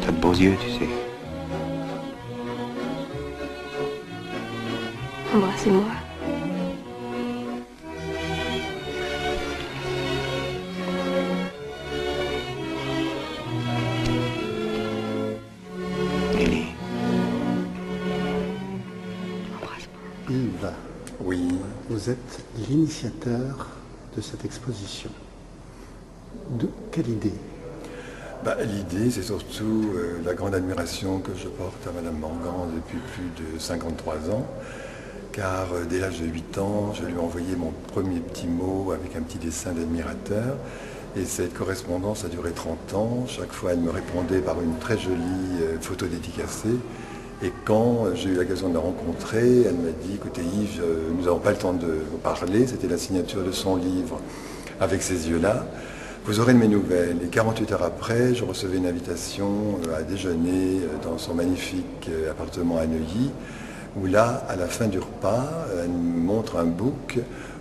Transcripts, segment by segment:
T'as de beaux yeux, tu sais. Embrassez-moi. Nelly. Embrasse-moi. Yves, Oui, vous êtes l'initiateur de cette exposition. De quelle idée? l'idée, c'est surtout la grande admiration que je porte à Madame Morgan depuis plus de 53 ans, car dès l'âge de 8 ans, je lui ai envoyé mon premier petit mot avec un petit dessin d'admirateur, et cette correspondance a duré 30 ans. Chaque fois, elle me répondait par une très jolie photo dédicacée, et quand j'ai eu l'occasion de la rencontrer, elle m'a dit, écoutez Yves, nous n'avons pas le temps de vous parler, c'était la signature de son livre avec ces yeux-là. Vous aurez de mes nouvelles. Et 48 heures après, je recevais une invitation à déjeuner dans son magnifique appartement à Neuilly, où là, à la fin du repas, elle me montre un book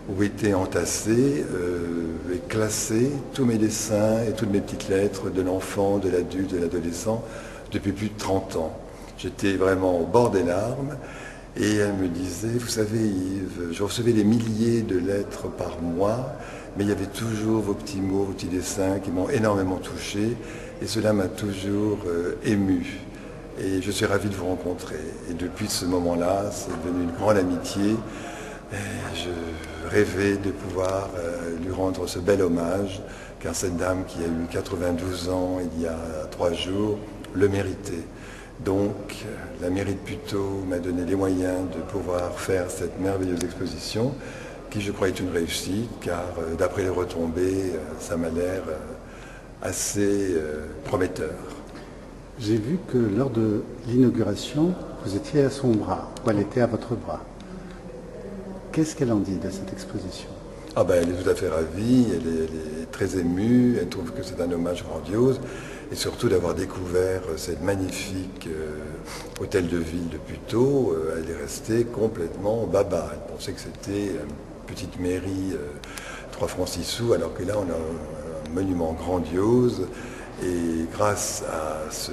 où étaient entassés et classés tous mes dessins et toutes mes petites lettres de l'enfant, de l'adulte, de l'adolescent, depuis plus de 30 ans. J'étais vraiment au bord des larmes. Et elle me disait, vous savez Yves, je recevais des milliers de lettres par mois, mais il y avait toujours vos petits mots, vos petits dessins qui m'ont énormément touché, et cela m'a toujours ému. Et je suis ravi de vous rencontrer. Et depuis ce moment-là, c'est devenu une grande amitié. Et je rêvais de pouvoir lui rendre ce bel hommage, car cette dame qui a eu 92 ans il y a 3 jours le méritait. Donc, la mairie de Puteaux m'a donné les moyens de pouvoir faire cette merveilleuse exposition, qui je crois est une réussite, car d'après les retombées, ça m'a l'air assez prometteur. J'ai vu que lors de l'inauguration, vous étiez à son bras, ou elle était à votre bras. Qu'est-ce qu'elle en dit de cette exposition? Elle est tout à fait ravie, elle est très émue, elle trouve que c'est un hommage grandiose, et surtout d'avoir découvert cette magnifique hôtel de ville de Puteaux. Elle est restée complètement baba. Elle pensait que c'était une petite mairie 3 francs 6 sous, alors que là on a un monument grandiose, et grâce à ce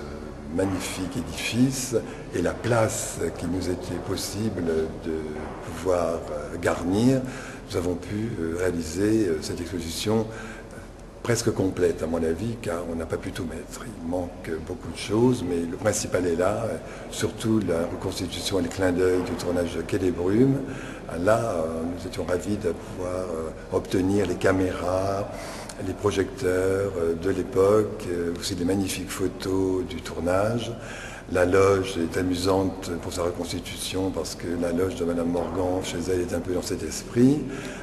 magnifique édifice et la place qu'il nous était possible de pouvoir garnir, nous avons pu réaliser cette exposition presque complète à mon avis, car on n'a pas pu tout mettre. Il manque beaucoup de choses, mais le principal est là, surtout la reconstitution et le clin d'œil du tournage de Quai des Brumes. Là, nous étions ravis de pouvoir obtenir les caméras, les projecteurs de l'époque, aussi des magnifiques photos du tournage. La loge est amusante pour sa reconstitution parce que la loge de Madame Morgan, chez elle, est un peu dans cet esprit.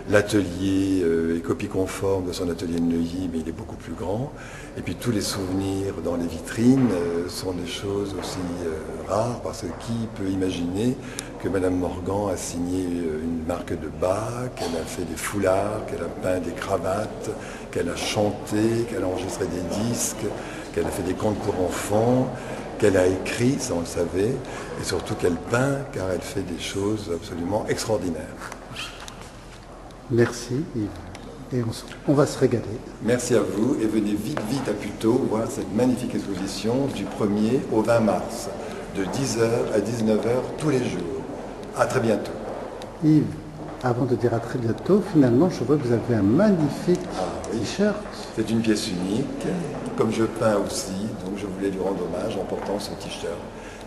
L'atelier est copie conforme de son atelier de Neuilly, mais il est beaucoup plus grand. Et puis tous les souvenirs dans les vitrines sont des choses aussi rares, parce que qui peut imaginer que Madame Morgan a signé une marque de bas, qu'elle a fait des foulards, qu'elle a peint des cravates, qu'elle a chanté, qu'elle a enregistré des disques, qu'elle a fait des contes pour enfants, qu'elle a écrit, ça on le savait, et surtout qu'elle peint, car elle fait des choses absolument extraordinaires. Merci Yves. Et on va se régaler. Merci à vous, et venez vite, vite à Puteaux voir cette magnifique exposition du 1er au 20 mars, de 10h à 19h tous les jours. À très bientôt. Yves, avant de dire à très bientôt, finalement, je vois que vous avez un magnifique t-shirt. C'est une pièce unique, comme je peins aussi, donc je voulais lui rendre hommage en portant ce t-shirt.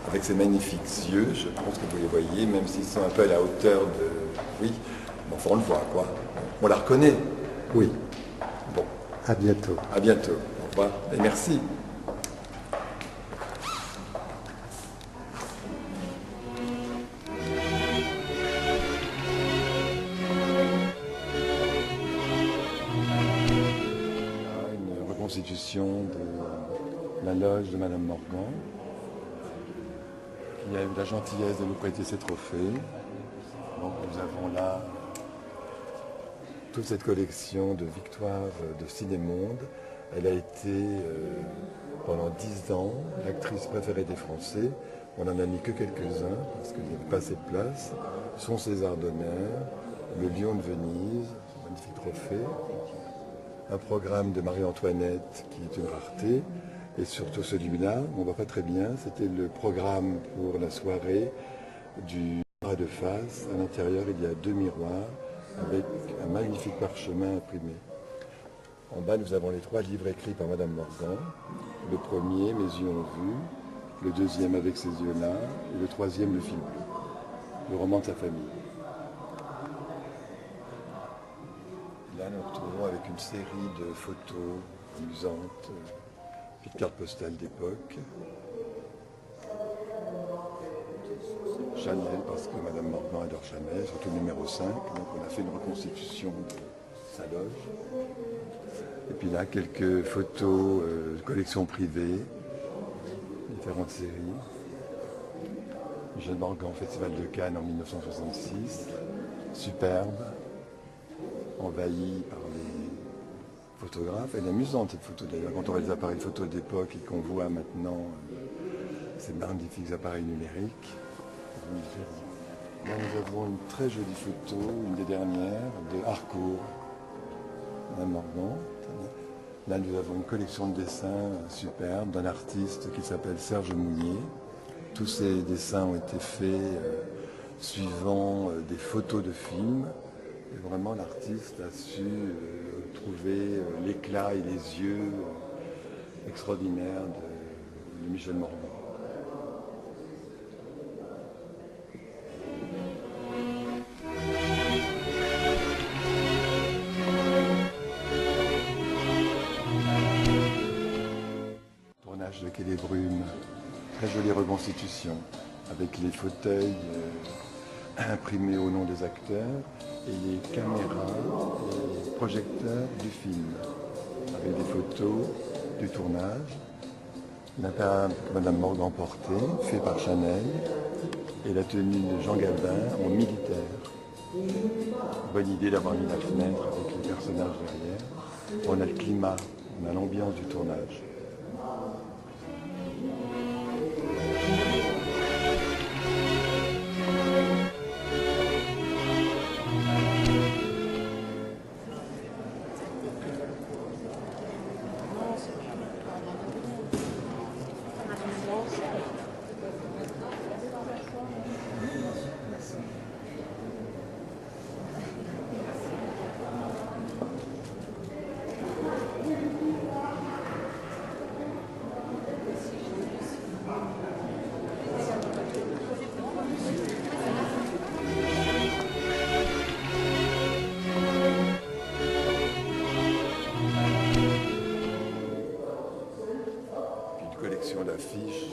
Avec ses magnifiques yeux, je pense que vous les voyez, même s'ils sont un peu à la hauteur de... Oui, bon, on le voit, quoi. On la reconnaît. Oui. Bon. À bientôt. À bientôt. Au revoir et merci. Une reconstitution de la loge de Madame Morgan, qui a eu la gentillesse de nous prêter ses trophées. Donc nous avons là toute cette collection de victoires de Cinémonde. Elle a été pendant 10 ans l'actrice préférée des Français. On n'en a mis que quelques-uns parce qu'il n'y avait pas assez de place. Son César d'honneur, le Lion de Venise, un magnifique trophée, un programme de Marie-Antoinette qui est une rareté, Et surtout celui-là, on ne voit pas très bien, c'était le programme pour la soirée du bras de face. À l'intérieur, il y a 2 miroirs avec un magnifique parchemin imprimé. En bas, nous avons les 3 livres écrits par Madame Morgan. Le premier, Mes yeux ont vu. Le deuxième, Avec ces yeux-là. Et le troisième, Le fil bleu. Le roman de sa famille. Là, nous nous retrouvons avec une série de photos amusantes, puis de cartes postales d'époque. Chanel, parce que Madame Morgan adore Chanel, surtout le numéro 5. Donc on a fait une reconstitution de sa loge. Et puis là, quelques photos de collections privées, différentes séries. Michel Morgan, Festival de Cannes en 1966. Superbe, envahi par les photographes. Elle est amusante cette photo d'ailleurs, quand on voit les appareils photo d'époque et qu'on voit maintenant ces magnifiques appareils numériques. Là nous avons une très jolie photo, une des dernières, de Harcourt, Madame Morgan. Là nous avons une collection de dessins superbes d'un artiste qui s'appelle Serge Mounier. Tous ces dessins ont été faits suivant des photos de films. Et vraiment, l'artiste a su trouver l'éclat et les yeux extraordinaires de Michel Morgan. Tournage de Quai des Brumes, très jolie reconstitution, avec les fauteuils imprimés au nom des acteurs et les caméras et projecteurs du film, avec des photos du tournage. L'intérieur que Madame Morgan portait, fait par Chanel, et la tenue de Jean Gabin en militaire. Bonne idée d'avoir mis la fenêtre avec les personnages derrière. On a le climat, on a l'ambiance du tournage. Collection d'affiches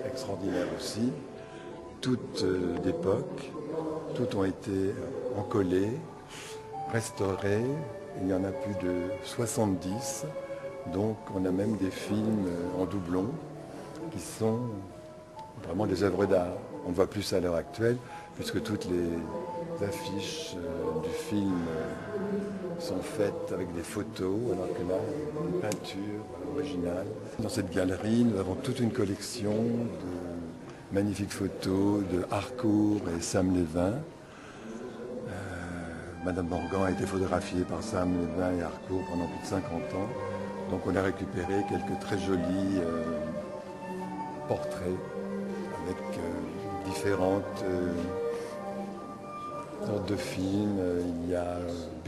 extraordinaire aussi, toutes d'époque, toutes ont été encollées, restaurées, il y en a plus de 70, donc on a même des films en doublon qui sont vraiment des œuvres d'art. On ne voit plus ça à l'heure actuelle, puisque toutes les affiches du film sont faites avec des photos, alors que là, une peinture originale. Dans cette galerie, nous avons toute une collection de magnifiques photos de Harcourt et Sam Lévin. Madame Morgan a été photographiée par Sam Lévin et Harcourt pendant plus de 50 ans. Donc on a récupéré quelques très jolis portraits avec différentes sortes de films. Il y a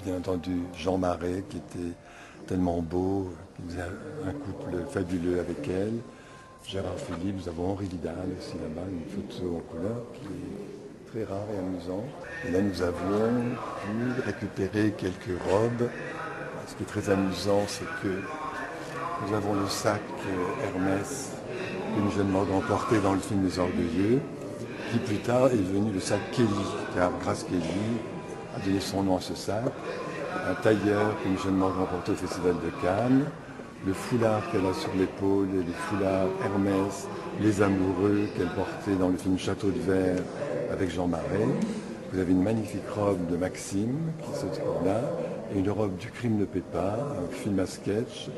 bien entendu Jean Marais qui était tellement beau, qui faisait un couple fabuleux avec elle. Gérard Philippe, nous avons Henri Vidal aussi là-bas, une photo en couleur qui est très rare et amusante. Et là nous avons pu récupérer quelques robes. Ce qui est très amusant, c'est que nous avons le sac Hermès que Michel Morgan portait dans le film Les Orgueilleux, qui plus tard est devenu le sac Kelly, car Grace Kelly a donné son nom à ce sac. Un tailleur que Michel Morgan portait au Festival de Cannes, le foulard qu'elle a sur l'épaule, les foulards Hermès, les amoureux qu'elle portait dans le film Château de Verre avec Jean Marais. Vous avez une magnifique robe de Maxime qui se trouve là, et une robe du Crime de Pépa, un film à sketch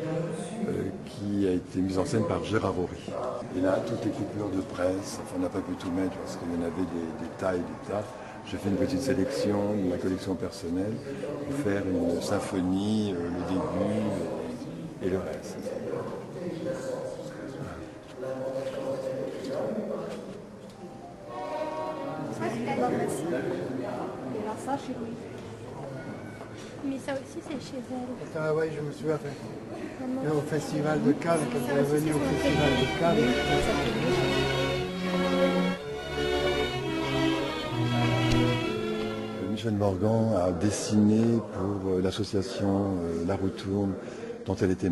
qui a été mise en scène par Gérard Rory. Et là, toutes les coupures de presse, enfin, on n'a pas pu tout mettre parce qu'il y en avait des tailles, des tas. J'ai fait une petite sélection de ma collection personnelle pour faire une symphonie, le début, et le reste. Ça, c'est la Damasie. Et alors ça, chez lui. Mais ça aussi, c'est chez elle. Ah ouais, je me souviens. Et au festival de Cannes, quand elle est venue au festival de Cannes. Michel Morgan a dessiné pour l'association La Roue Tourne, dont elle était